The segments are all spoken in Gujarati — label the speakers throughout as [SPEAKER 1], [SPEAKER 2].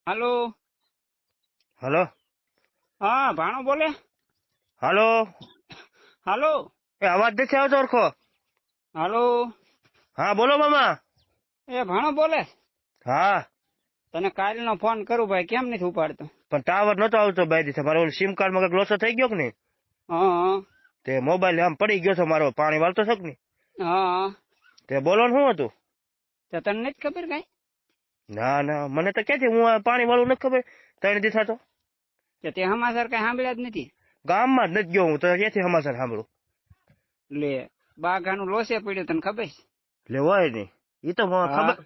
[SPEAKER 1] હાલો.
[SPEAKER 2] હલો.
[SPEAKER 1] હા, ભાણો બોલે.
[SPEAKER 2] હાલો.
[SPEAKER 1] હાલો.
[SPEAKER 2] એ અવાજ નથી આવતો સરખો.
[SPEAKER 1] હાલો.
[SPEAKER 2] હા બોલો મામા.
[SPEAKER 1] એ ભાણો બોલે.
[SPEAKER 2] હા
[SPEAKER 1] તને કાલનો ફોન કરું ભાઈ, કેમ નથી ઉપાડતો?
[SPEAKER 2] પણ ટાવર નતો આવતો બાયથી. તમારો સિમ કાર્ડ માં કઈક લોસો થઈ ગયો કે નહીં?
[SPEAKER 1] હા
[SPEAKER 2] તે મોબાઈલ આમ પડી ગયો છે મારો, પાણી વાળતો છે કે નહીં?
[SPEAKER 1] હા.
[SPEAKER 2] તે બોલો ને શું હતું?
[SPEAKER 1] તો તને નથી ખબર કઈ?
[SPEAKER 2] ના ના, મને તો ક્યાંથી, હું આ પાણી વાળું નથી ખબર. 3 દી થતો
[SPEAKER 1] કે તે સમાચાર કઈ સાંભળ્યા જ નથી?
[SPEAKER 2] ગામમાં જ નથી ગયો હું, તો ક્યાંથી સમાચાર સાંભળું?
[SPEAKER 1] લે, બાઘાનું લોસે પડ્યું, તને ખબર છે?
[SPEAKER 2] એટલે હોય નહીં, એ તો મને
[SPEAKER 1] હા,
[SPEAKER 2] ખબર.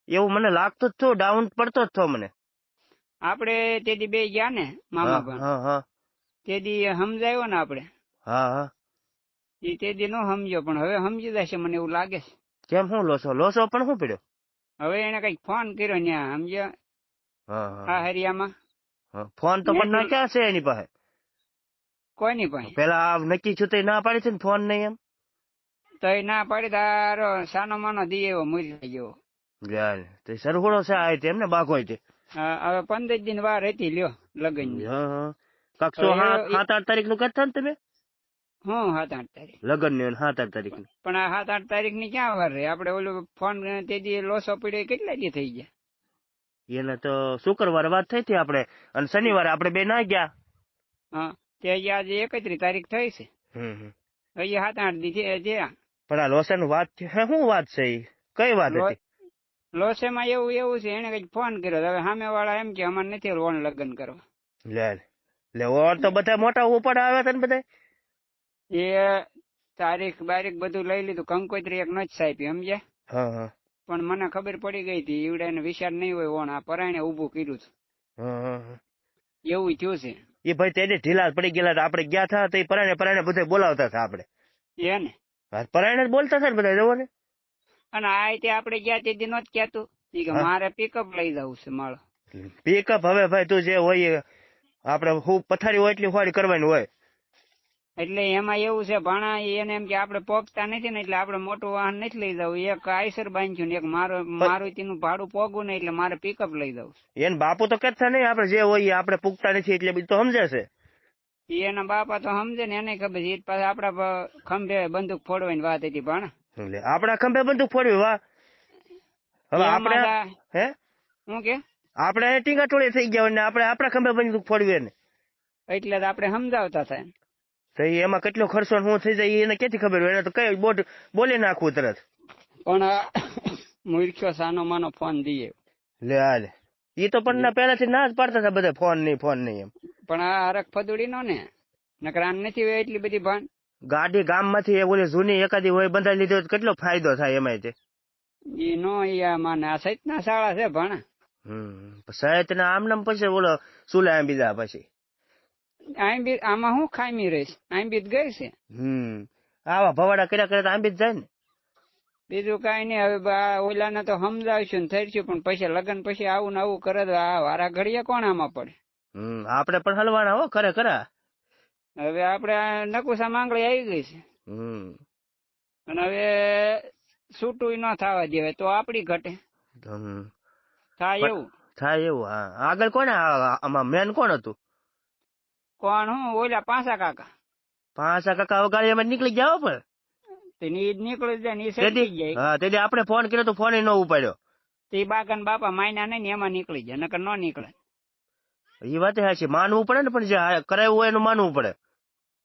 [SPEAKER 2] એવું મને લાગતું જ થયું, ડાઉન પડતો જ થયો મને.
[SPEAKER 1] આપડે તે દી બે ગયા ને
[SPEAKER 2] હા
[SPEAKER 1] મામા પણ,
[SPEAKER 2] હા હા
[SPEAKER 1] તે દી સમજાયો ને આપડે.
[SPEAKER 2] હા હા.
[SPEAKER 1] એ તે દી નો સમજ્યો, પણ હવે સમજી જશે મને એવું લાગે છે.
[SPEAKER 2] કેમ શું લોસો? લોસો પણ શું પડ્યો?
[SPEAKER 1] હવે એને કઈક ફોન કર્યો ન્યા, સમજ્યા?
[SPEAKER 2] હા
[SPEAKER 1] આ
[SPEAKER 2] હા
[SPEAKER 1] હરિયામાં
[SPEAKER 2] હા. ફોન તો પણ ના ક્યાં છે એની પાસે?
[SPEAKER 1] કોઈની પાસે
[SPEAKER 2] પેલા આ નક્કી છૂટે ના પાડી છે ને ફોન નહીં એમ.
[SPEAKER 1] તો એ ના પાડી તારો સાનો માનો દી એવો મૂરી જેવો.
[SPEAKER 2] યાર તે સરખોડો છે આ એમ ને બાઘો તે.
[SPEAKER 1] હવે 15 દિન વાર હતી લ્યો લગ્ન ની.
[SPEAKER 2] હા. કક્ષો
[SPEAKER 1] હવે
[SPEAKER 2] 7-8 તારીખ નું કહેતા ને તમે?
[SPEAKER 1] હું 7-8 તારીખ.
[SPEAKER 2] લગ્ન ને 7-8 તારીખ ની.
[SPEAKER 1] પણ આ 7-8 તારીખ ની ક્યાં વાર રહી? આપડે ઓલું ફોન તે દી લોસો પડ્યો કેટલા દી થઈ ગયા?
[SPEAKER 2] એને તો શુક્રવારે વાત થઈ હતી આપણે, અને શનિવારે આપણે બે ના ગયા.
[SPEAKER 1] હા, તે આજે 31 તારીખ થઈ છે.
[SPEAKER 2] હમ.
[SPEAKER 1] હજી 7-8 દી થયા.
[SPEAKER 2] પણ આ લોસાનું વાત છે, શું વાત છે ઈ? કઈ વાત હતી?
[SPEAKER 1] લોસેમાં એવું છે, એને કઈક ફોન કર્યો. હવે સામે વાળા એમ કે અમારે નથી ઓન લગ્ન કરવા.
[SPEAKER 2] લે ઓર તો બધા મોટા ઉપર આવ્યા હતા ને બધા.
[SPEAKER 1] એ તારીખ બારીખ બધું લઈ લીધું, કંકોત્રી એક નથી સાપી, સમજ્યા?
[SPEAKER 2] હા હા
[SPEAKER 1] પણ મને ખબર પડી ગઈ હતી ઈવડા ને વિચાર નહીં હોય ઓણ આ પરાયણે ઉભું કર્યું છે.
[SPEAKER 2] હા.
[SPEAKER 1] એવું થયું છે.
[SPEAKER 2] એ ભાઈ તેને ઢીલા પડી ગયેલા હતા. આપણે ગયા હતા તો એ પરાણે બધા બોલાવતા હતા આપણે.
[SPEAKER 1] એને
[SPEAKER 2] પરાયણે જ બોલતા હતા ને બધા, જવો ને.
[SPEAKER 1] અને આ તે આપણે ગયા તે દી નહોતું કહેતું કે
[SPEAKER 2] હા.
[SPEAKER 1] મારે પિકઅપ લઈ જવું છે મારો.
[SPEAKER 2] પિકઅપ હવે ભાઈ તું જે હોય આપણે હું પથારી હોય એટલી હોડી કરવાની હોય.
[SPEAKER 1] એટલે એમાં એવું છે ભાણા, એને એમ કે આપણે પોગતા નથી ને એટલે આપણે મોટું વાહન નથી લઈ જવું. એક આઈસર બાંધ્યું ને એક મારુતિનું ભાડું પોગું ને એટલે મારે પિકઅપ લઈ જવું છે.
[SPEAKER 2] એને બાપુ તો કહેતા નહીં, આપણે જે હોય આપણે પૂગતા નથી એટલે બધું તો સમજે છે.
[SPEAKER 1] એના બાપા તો સમજે ને, એને ખબર છે. પાસે આપડા ખંભે બંદૂક ફોડવાની વાત હતી ભાણા.
[SPEAKER 2] એટલે આપણા ખંભે બંદૂક ફોડવી વાહ. હવે આપણે હે
[SPEAKER 1] શું કે
[SPEAKER 2] આપણે ટીંગા ટોળી થઈ ગયા ને આપણે આપણા ખંભે બંદૂક ફોડવી ને.
[SPEAKER 1] એટલે જ આપણે સમજાવતા હતા.
[SPEAKER 2] તો એમાં કેટલો ખર્ચો શું થઈ જાય એને ક્યાંથી ખબર હોય? એને તો કઈ બોલી નાખવું તરત.
[SPEAKER 1] પણ મૂર્ખ્યો સાનો માનો ફોન દઈએ.
[SPEAKER 2] લે હાલે, એ તો પણ પેલાથી ના જ પાડતા હતા બધા, ફોન નહીં એમ.
[SPEAKER 1] પણ આ હરક ફદુડી નો ને નકર આમ નથી હોય એટલી બધી ભાન.
[SPEAKER 2] ગાડી ગામમાંથી ઓલી જૂની એકાદી હોય બંધાઈ લીધી હોય તો કેટલો ફાયદો થાય એમાં તે.
[SPEAKER 1] ઈ નો ઈ માને આ સૈતના શાળા છે ભાણા.
[SPEAKER 2] સાહેબ ને આમ નામ પછી ઓલો સુલા એમ બીજા પછી
[SPEAKER 1] આમાં શું ખામી રહીશ? આંબી ગઈ છે.
[SPEAKER 2] આવા ભવાડા કર્યા કરે તો આંબી જ જાય ને.
[SPEAKER 1] બીજું કઈ નહીં. હવે ઓલાને તો સમજાવશું ને થઈશું, પણ પછી લગ્ન પછી આવું ને આવું કરે તો આ વારા ઘડીએ કોણ આમાં પડે?
[SPEAKER 2] આપણે પણ હલવાના હો ખરા.
[SPEAKER 1] હવે આપણે નકુસા માંગણી આવી ગઈ છે. અને હવે છૂટું ન થવા દેવાય તો આપડી ઘટે. થાય એવું.
[SPEAKER 2] હા. આગળ કોને આમાં મેન કોણ હતું?
[SPEAKER 1] કોણ? હું ઓલા પાસા કાકા.
[SPEAKER 2] પાસા કાકા ગાડી એમાં નીકળી ગયા પણ
[SPEAKER 1] નીકળી જાય ને સરકી જાય.
[SPEAKER 2] હા, તેથી આપણે ફોન કર્યો તો ફોન ન ઉપાડ્યો.
[SPEAKER 1] તે બાગન બાપા માયના નહીં એમાં નીકળી જાય, નકર ન નીકળે.
[SPEAKER 2] એ વાત છે, માનવું પડે ને, પણ જે કરાયું હોય એનું માનવું પડે.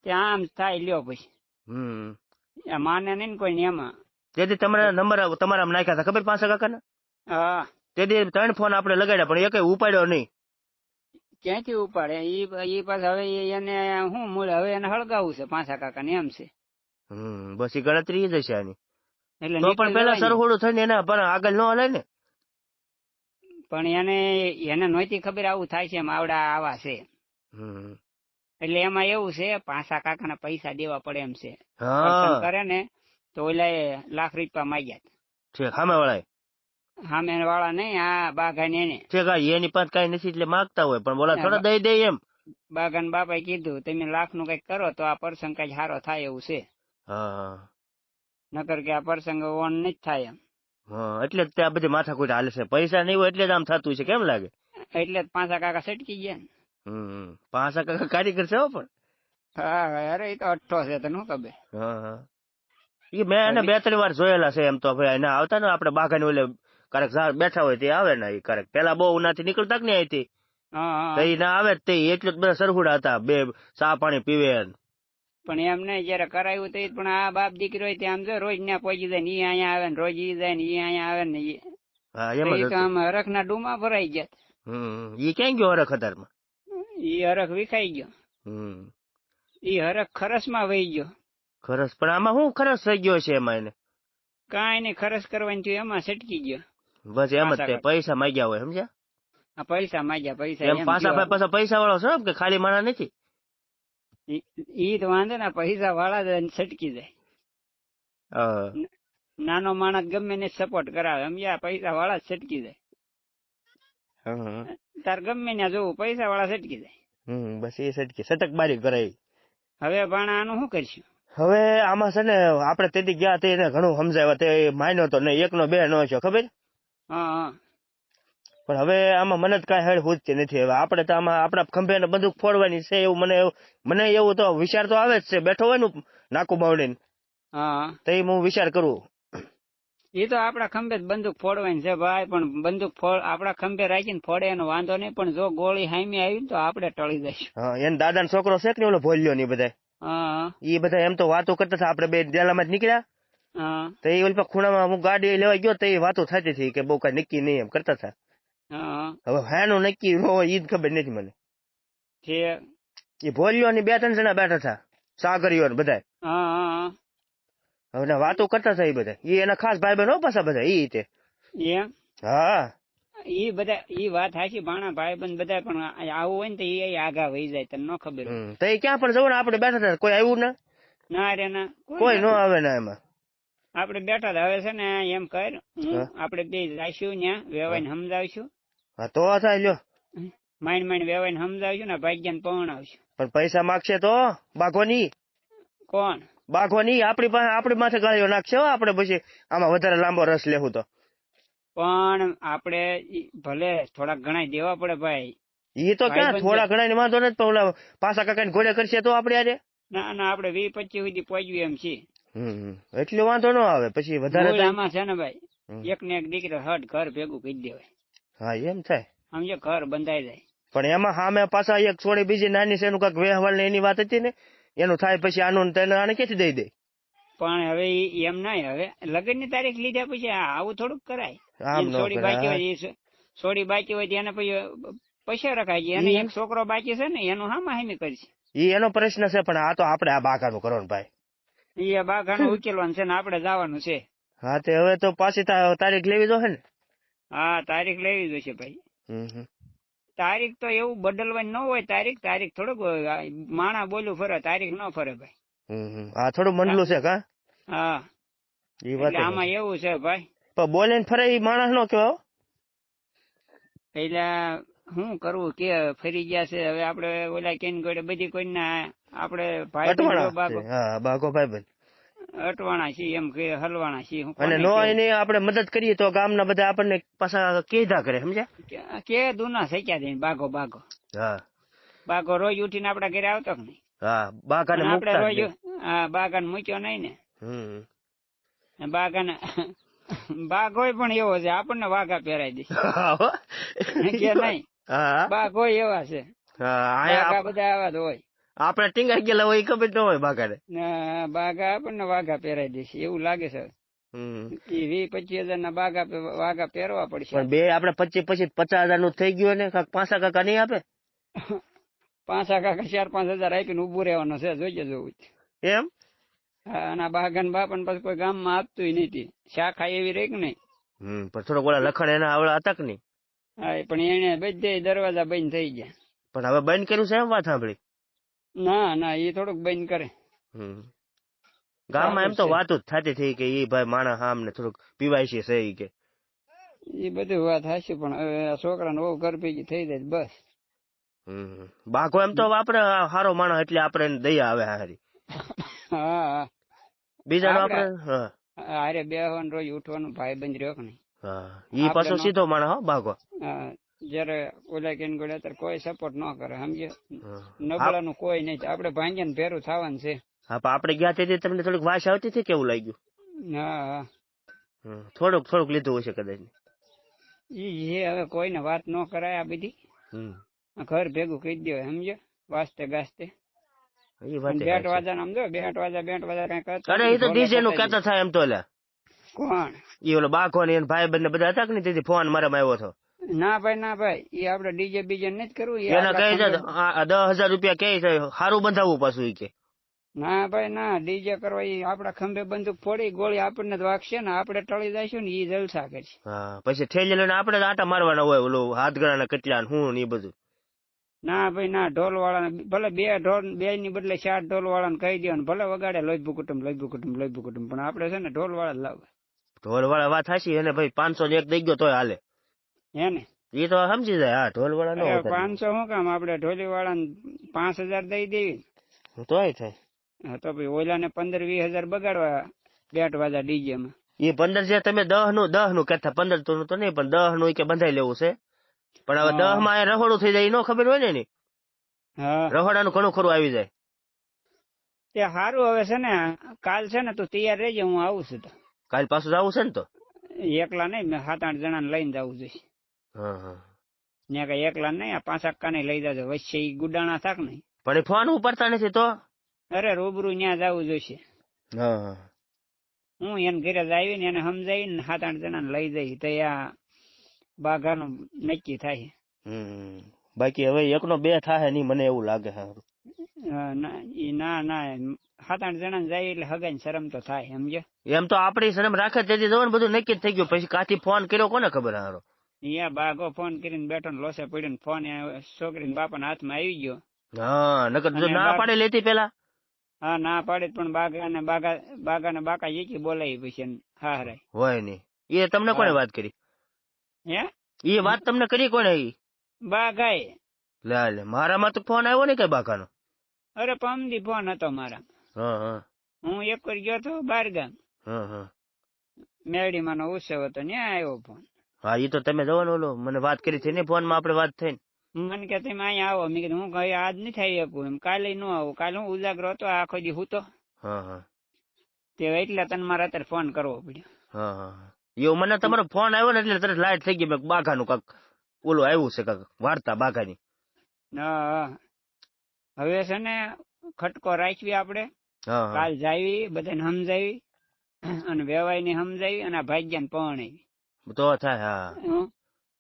[SPEAKER 1] ત્યાં આમ થાય લ્યો પછી માને નહીં ને કોઈ એમાં.
[SPEAKER 2] તેથી તમારા નંબર તમારા નાખ્યા હતા ખબર પાસા કાકા?
[SPEAKER 1] હા.
[SPEAKER 2] તેથી 3 ફોન આપણે લગાડ્યા પણ એક ઉપાડ્યો નહીં.
[SPEAKER 1] ક્યાંથી ઉપાડે? ઈ પાછા હવે એને શું મળે? હવે એને હળગાવવું છે પાસા કાકા ને એમ છે.
[SPEAKER 2] બસ એ ગણતરી જ હશે આની.
[SPEAKER 1] એટલે
[SPEAKER 2] તો પણ પેલા સરખોડું થઈને એને આગળ ન હલાય ને.
[SPEAKER 1] પણ એને નહોતી ખબર આવું થાય છે, એમ આવડા આવા છે. એટલે એમાં એવું છે, પાસા કાકા ના પૈસા દેવા પડે એમ છે. કરે ને તો ઓલા લાખ રૂપિયા માંગ્યા
[SPEAKER 2] છે સામે
[SPEAKER 1] વાળા નહીં, આ બાઘા ને એને
[SPEAKER 2] એની પાસે કઈ નથી એટલે માગતા હોય, પણ બોલા થોડા દઈ દે એમ.
[SPEAKER 1] બાગાન બાપાએ કીધું તમે લાખ નું કઈક કરો તો આ પ્રસંગ કઈ સારો થાય એવું છે. નકર કે આ પ્રસંગ ઓન નથી થાય એમ.
[SPEAKER 2] એટલે જ ત્યાં બધી માથાકૂટ હાલે છે. પૈસા નહીં હોય એટલે જ આમ થતું છે, કેમ લાગે?
[SPEAKER 1] એટલે જ પાંચા કાકા સટકી ગયા ને.
[SPEAKER 2] પાંચા કાકા કારીગર છે હો પણ.
[SPEAKER 1] હા અરે એ તો અઠ્ઠો છે તને શું ખબર.
[SPEAKER 2] હા મેં એને 2-3 વાર જોયેલા છે એમ તો ભાઈ એના આવતા ને આપડે બાગાની ઓલે ક્યારેક બેઠા હોય તે આવે ને એ ક્યારેક પેલા બહુ ઉનાથી નીકળતા કે નહીં અહીંથી તો એ ના આવે તે એટલું જ બધા સરખુડા હતા બે ચા પાણી પીવે.
[SPEAKER 1] પણ એમ નહીં જયારે કરાયું તો પણ આ બાપ દીકરી હોય ત્યાં જો રોજ ત્યાં પહોંચી જાય ને ઈ અહીંયા આવે ને રોજ ઈ જાય ને ઈ અહીંયા આવે ને ઈ તો આમ હરખ ના ડૂમા ભરાઈ ગયા.
[SPEAKER 2] ઈ ક્યાં ગયો હરખ હતારમાં?
[SPEAKER 1] ઈ હરખ વિખાઈ ગયો. ઈ હરખ ખરસ માં વહી ગયો.
[SPEAKER 2] ખરસ પણ આમાં શું ખરસ થઈ ગયો છે એમાં એને?
[SPEAKER 1] કાંઈ નહીં ખરસ કરવાની થયું એમાં સટકી ગયો.
[SPEAKER 2] બસ એમ જ તે પૈસા માંગ્યા હોય સમજ્યા?
[SPEAKER 1] આ પૈસા માંગ્યા પૈસા
[SPEAKER 2] એમ પાછા પૈસા વાળો છો કે ખાલી માણા નથી?
[SPEAKER 1] ઈ તો વાંધો ને પૈસા વાળા જ સટકી જાય. નાનો માણસ ગમે ને સપોર્ટ કરાવે સમજ્યા પૈસા વાળા જ સટકી જાય. તાર ગમે ને જોવું પૈસા વાળા સટકી જાય.
[SPEAKER 2] બસ એ સટકી સટક બારી કરે.
[SPEAKER 1] હવે ભાણા આનું શું કરશું?
[SPEAKER 2] હવે આમાં છે ને આપડે તેથી ગયા તે એને ઘણું સમજાવ્યા તે માન્યો તો નહીં 1 નો 2 નો છે ખબર.
[SPEAKER 1] હા
[SPEAKER 2] પણ હવે આમાં મને જ કઈ હેડ પૂછતી નથી. હવે આપડે તો આમાં આપડા ખંભે ને બંદૂક ફોડવાની છે એવું મને એવું તો વિચાર તો આવે જ છે. બેઠો હોય ને નાકું બાવડીને તો એ હું વિચાર કરું.
[SPEAKER 1] એ તો આપડા ખંભે બંદૂક ફોડવાની છે ભાઈ પણ બંદૂક આપડા ખંભે રાખીને ફોડે એનો વાંધો નહીં પણ જો ગોળી હામી આવી તો આપડે ટળી જઈશું.
[SPEAKER 2] એને દાદાનો છોકરો છે કે ને ઓલો ભોલ્યો ની બધા એ બધા એમ તો વાતો કરતા હતા. આપડે બે ડેલામાં જ નીકળ્યા તો એ ઓલી ખૂણામાં હું ગાડી લેવા ગયો તો એ વાતો થતી હતી કે બહુ કઈ નક્કી નહીં એમ કરતા હતા. હવે હાનું નક્કી ન હોય ઈ જ ખબર નથી મને. એ ભોલ્યો ની 2-3 જણા બેઠા હતા સાગરીઓ ને બધા. હવે વાતો કરતા હતા એ બધા. એ એના ખાસ ભાઈ બહેન પાછા બધા ઈ રીતે. હા
[SPEAKER 1] ઈ બધા ઈ વાત હાચી ભાણા ભાઈ બંધ બધા પણ આવું હોય ને તો એ આગા વહી જાય તને ન ખબર હોય
[SPEAKER 2] તો એ ક્યાં પણ જવું ને આપડે બેઠા હતા કોઈ આવ્યું ને
[SPEAKER 1] ના રે ના
[SPEAKER 2] કોઈ ન આવે ને એમાં
[SPEAKER 1] આપડે બેઠા હતા. હવે છે ને એમ કર આપડે બે જઈશું ત્યાં વેવાઈને સમજાવીશું.
[SPEAKER 2] હા તો થાય લ્યો
[SPEAKER 1] માઇન્ડ વેવાઈને સમજાવીશું ને ભાગ્યાને પવણાવશું.
[SPEAKER 2] પણ પૈસા માગશે તો બાઘોની
[SPEAKER 1] કોણ
[SPEAKER 2] બાઘોની આપડી માથે ગાળીઓ નાખશે આપડે પછી આમાં વધારે લાંબો રસ લેવું તો.
[SPEAKER 1] પણ આપડે ભલે થોડાક ઘણા દેવા પડે ભાઈ.
[SPEAKER 2] ઈ તો ક્યાં થોડા ઘણા ની વાંધો નથી પણ ઓલા પાછા કાકા ઘોડે કરશે તો આપડે આજે
[SPEAKER 1] ના આપડે 20-25 સુધી પહોંચ્યું એમ છે.
[SPEAKER 2] એટલે વાંધો ન આવે પછી વધારે
[SPEAKER 1] આમાં છે ને ભાઈ એક ને એક દીકરો હટ ઘર ભેગું કરી દેવાય.
[SPEAKER 2] હા એમ થાય
[SPEAKER 1] સમજો ઘર બંધાઈ જાય.
[SPEAKER 2] પણ એમાં સામે પાછા એક છોડી બીજી નાની છે એનું કઈક વ્યવહાર ને એની વાત હતી ને એનું થાય પછી આનું તેને આને ક્યાંથી દઈ દે.
[SPEAKER 1] પણ હવે એમ નહીં હવે લગ્ન ની તારીખ લીધા પછી આવું થોડુંક કરાય. છોડી બાકી હોય એને પછી રખાય છે. એને એક છોકરો બાકી છે ને એનું હામાં હામી કરશે.
[SPEAKER 2] એનો પ્રશ્ન છે પણ આ તો આપડે આ બાઘાનું કરવાનું ભાઈ.
[SPEAKER 1] એ બાઘાનું ઉકેલવાનું છે ને આપડે જવાનું છે.
[SPEAKER 2] હા તે હવે તો પાછી તારીખ લેવી જોશે ને.
[SPEAKER 1] હા તારીખ લેવી જોશે ભાઈ. તારીખ તો એવું બદલવાની ન હોય. તારીખ થોડુંક માણા બોલું ફરે તારીખ ન ફરે ભાઈ.
[SPEAKER 2] હા થોડું મંડલું છે કા.
[SPEAKER 1] હા એ વાત આમાં એવું છે ભાઈ.
[SPEAKER 2] પણ બોલે ને ફરે એ માણસ નો કેવો.
[SPEAKER 1] એટલે શું કરવું કે ફરી ગયા છે હવે આપડે ઓલા કેન ગોડે બધી કોઈને આપડે ભાઈ
[SPEAKER 2] બાઘો ભાઈ બંધ
[SPEAKER 1] અટવાણા છીએ એમ કે હલવાણા છીએ.
[SPEAKER 2] અને નો એને આપડે મદદ કરીએ તો ગામના બધા આપણને પાછા કેધા કરે સમજ્યા
[SPEAKER 1] કે દુના શક્યા દે બાઘો. હા બાઘો રોજ ઉઠીને આપડા ઘરે આવતો કે નહીં.
[SPEAKER 2] હા બાઘાને
[SPEAKER 1] આપડે રોજ બાઘાને મૂક્યો નહીં ને. બાઘાને બાઘો પણ એવો છે આપણને વાઘા પહેરાઈ દે કે નહીં. બાઘો એવા છે બધા આવા જ હોય.
[SPEAKER 2] આપડે ટીંગાઈ ગયેલા હોય ખબર ન હોય બાઘાને.
[SPEAKER 1] બાઘા આપણને વાઘા પહેરાઈ દેશે એવું લાગે છે. 20-25 હજાર ના વાઘા પહેરવા પડશે.
[SPEAKER 2] પણ બે આપડે 25-50 નું થઈ ગયું ને પાંચા કાકા નહીં આપે.
[SPEAKER 1] પાંચા કાકા 4-5 હજાર આપીને ઉભું રહેવાનું છે જોઈએ જોવું
[SPEAKER 2] એમ.
[SPEAKER 1] અને બાઘાન બાપા પછી કોઈ ગામમાં આપતું નથી. શાખા એવી રહી કે નહીં.
[SPEAKER 2] પણ થોડોક ઓલા લખણ એના આવડા હતા કે નહીં.
[SPEAKER 1] હા પણ એને બધે દરવાજા બંધ થઈ ગયા.
[SPEAKER 2] પણ હવે બંધ કર્યું છે એમ વાત સાંભળી.
[SPEAKER 1] ના એ થોડુંક બંધ કરે.
[SPEAKER 2] ગામમાં એમ તો વાતો જ થતી થઈ કે એ ભાઈ માણસ આમ ને થોડુંક પીવાય છે સહી કે
[SPEAKER 1] એ બધું વાત હશે પણ હવે છોકરાને બહુ ઘર ભેગી થઈ જાય બસ.
[SPEAKER 2] બાઘો એમ તો વાપરે સારો માણસ એટલે આપડે દયા આવે હારી.
[SPEAKER 1] હા
[SPEAKER 2] બીજા આપડે
[SPEAKER 1] હારે બેહવાનું રોજ ઉઠવાનું ભાઈ બંધ રહ્યો કે નહીં.
[SPEAKER 2] ઈ પાછો સીધો માણસ હો બાઘો.
[SPEAKER 1] જયારે ઓલા કેન ગોળે અત્યારે કોઈ સપોર્ટ ન કરે સમજે. નબળાનું કોઈ નહીં, આપડે ભાંગ્યા ને ભેરું થવાનું છે.
[SPEAKER 2] હા પણ આપડે ગયા તેથી તમને થોડીક વાસ આવતી હતી, કેવું લાગ્યું?
[SPEAKER 1] હા
[SPEAKER 2] થોડુંક લીધું હશે કદાચ.
[SPEAKER 1] ઈ હવે કોઈને વાત ન કરાય આ બધી. ઘર ભેગું કહી દો સમજે, વાસ્તે ગાસ્તે. બેટ વાજા સમજો, બેટ વાજા કઈ કરતા.
[SPEAKER 2] અરે એ તો ડીજે નું કહેતા થાય એમ તો.
[SPEAKER 1] કોણ
[SPEAKER 2] ઈ ઓલો બાકો ને ભાઈ બંને બધા હતા કે નહીં, તેથી ફોન મારામાં આવ્યો હતો.
[SPEAKER 1] ના ભાઈ ઈ આપડે ડીજે બીજે નથી કરવું.
[SPEAKER 2] એના કહે છે 10,000 રૂપિયા કે છે સારું બંધાવવું પાછું કે.
[SPEAKER 1] ના ભાઈ ના, ડીજે કરવા ઈ આપડા ખંભે બંદૂક ફોડી ગોળી આપણને વાગશે ને આપણે ટળી જઈશું ને ઈ જલસા કરશે.
[SPEAKER 2] હા પછી ઠેલી લઈને આપડે આટા મારવાના હોય, ઓલું હાથગળાના કેટલા હું ને ઈ બધું.
[SPEAKER 1] ના ભાઈ ના, ઢોલ વાળાને ભલે 2 ઢોલ 2 ની બદલે 4 ઢોલ વાળાને કહી દો ને ભલે વગાડે લોહીબુ કુટુંબ પણ આપડે છે ને ઢોલ વાળા લાવે.
[SPEAKER 2] ઢોલ વાળા વાત હાચી. એને ભાઈ 500 ને 1 દઈ ગયો તોય હાલે.
[SPEAKER 1] હે ને
[SPEAKER 2] એ તો સમજી જાય. હા ઢોલ વાળા નો
[SPEAKER 1] 500 શું કામ, આપડે ઢોલી વાળા ને 5,000 દઈ દેવી
[SPEAKER 2] તોય થાય.
[SPEAKER 1] હા તો ભાઈ ઓલા ને 15-20 બગાડવા બેટ વાજા ડીજે માં.
[SPEAKER 2] એ 15 છે તમે 10 નું કહેતા, 15 તો નહીં પણ 10 નું કે બંધાઈ લેવું છે. પણ હવે 10 માં રહોડું થઈ જાય, નો ખબર હોય ને. રહોડાનું ઘણું ખરું આવી જાય.
[SPEAKER 1] તે સારું હવે છે ને, કાલ છે ને તું તૈયાર રહેજે, હું આવું છું. તો
[SPEAKER 2] કાલ પાછું જવું છે ને? તો
[SPEAKER 1] એકલા નહીં, મેં 7-8 જણાને લઈને જવું જોઈએ. ત્યાં કઈ એકલા નહીં, 5 ને લઈ જાજો વચ્ચે ઈ ગુડાણા થાક નહીં.
[SPEAKER 2] પણ એ ફોન ઉપાડતા નથી તો.
[SPEAKER 1] અરે રૂબરૂ ત્યાં જવું જોઈશે. હું એને ઘરે જ આવીને એને સમજાવીને 7-8 જણાને લઈ જઈ તો આ બાઘાનું નક્કી થાય.
[SPEAKER 2] બાકી હવે 1 નો 2 થાય નહીં, મને એવું લાગે.
[SPEAKER 1] ના 7-8 જણાને જાય એટલે હગાઈ શરમ તો થાય સમજે.
[SPEAKER 2] એમ તો આપડી શરમ રાખે તેથી જવાનું બધું નક્કી થઈ ગયું. પછી કાથી ફોન કર્યો કોને ખબર? હારો
[SPEAKER 1] અહીંયા બાઘો ફોન કરીને બેઠો ને લોસે પડ્યો, ફોન છોકરી બાપાના હાથમાં આવી ગયો.
[SPEAKER 2] હા નકર જો ના પાડે લેતી પેલા.
[SPEAKER 1] હા ના પાડે પણ બાગાને બાકા એકી બોલાવી પછી હા હરાય
[SPEAKER 2] હોય નઈ. એ તમને કોને વાત કરી?
[SPEAKER 1] હે
[SPEAKER 2] એ વાત તમને કરી કોને?
[SPEAKER 1] બાગાએ.
[SPEAKER 2] લે મારામાં તો ફોન આવ્યો ને કઈ બાકાનો.
[SPEAKER 1] અરે પમદી ફોન હતો મારા. હું એક વાર ગયો તો 12 ગામ. મેરડીમાં નો ઉત્સવ હતો, ત્યાં આવ્યો ફોન.
[SPEAKER 2] હા એ તો તમે જવાનું ઓલો મને વાત કરી હતી ને ફોન માં આપડે વાત થઈ.
[SPEAKER 1] મને કે તમે અહીંયા આવો. મેં કીધું હું કઈ આજ નથી આવી શકું એમ, કાલે ન આવું. કાલે હું ઉજાગરો હતો આખો દી હું તો. તે એટલે તને મારે અત્યારે ફોન કરવો પડ્યો.
[SPEAKER 2] એવું મને તમારો ફોન આવ્યો ને એટલે તરત લાઈટ થઈ ગઈ. બાઘાનું કાક ઓલું આવ્યું છે કાક વાર્તા બાઘાની.
[SPEAKER 1] હવે છે ને ખટકો રાખવી આપડે. કાલ જાવી બધાને સમજાવી અને વેવાઈ ને સમજાવી અને ભાગ્યા ને પરણાવી
[SPEAKER 2] તો થાય.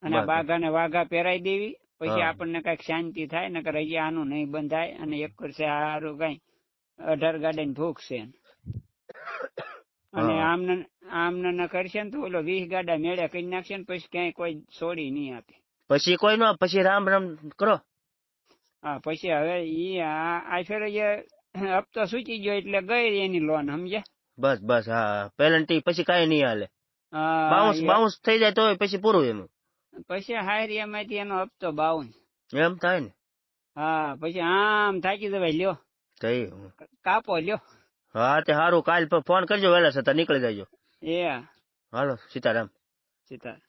[SPEAKER 1] અને બાઘાને વાઘા પહેરાઈ દેવી. પછી આપણને કઈક શાંતિ થાય, નકર હજી આનું નહીં બંધાય. અને 1 વર્ષે સારું કઈ 18 ગાડા ની ભૂખ છે. અને આમને ન કરશે ને તો ઓલો 20 ગાડા મેળે કરી નાખશે ને પછી ક્યાંય કોઈ છોડી નહીં આપે.
[SPEAKER 2] પછી કોઈ નો પછી રામ કરો.
[SPEAKER 1] હા પછી હવે ઈ આ ફેરે હપ્તો સૂચી ગયો એટલે ગઈ એની લોન સમજ્યા.
[SPEAKER 2] બસ હા પેલન્ટી પછી કઈ નહીં હાલે. બાઉન્સ થઈ જાય તો પછી પૂરું એનું. પછી
[SPEAKER 1] હાયરિયામાંથી એનો હપ્તો 52
[SPEAKER 2] એમ થાય ને.
[SPEAKER 1] હા પછી આમ થાકી જવાય. લ્યો કાપો લ્યો.
[SPEAKER 2] હા તે સારું, કાલ ફોન કરજો વહેલા છતાં નીકળી જાયજો.
[SPEAKER 1] એ
[SPEAKER 2] હાલો સીતારામ.
[SPEAKER 1] સીતારામ.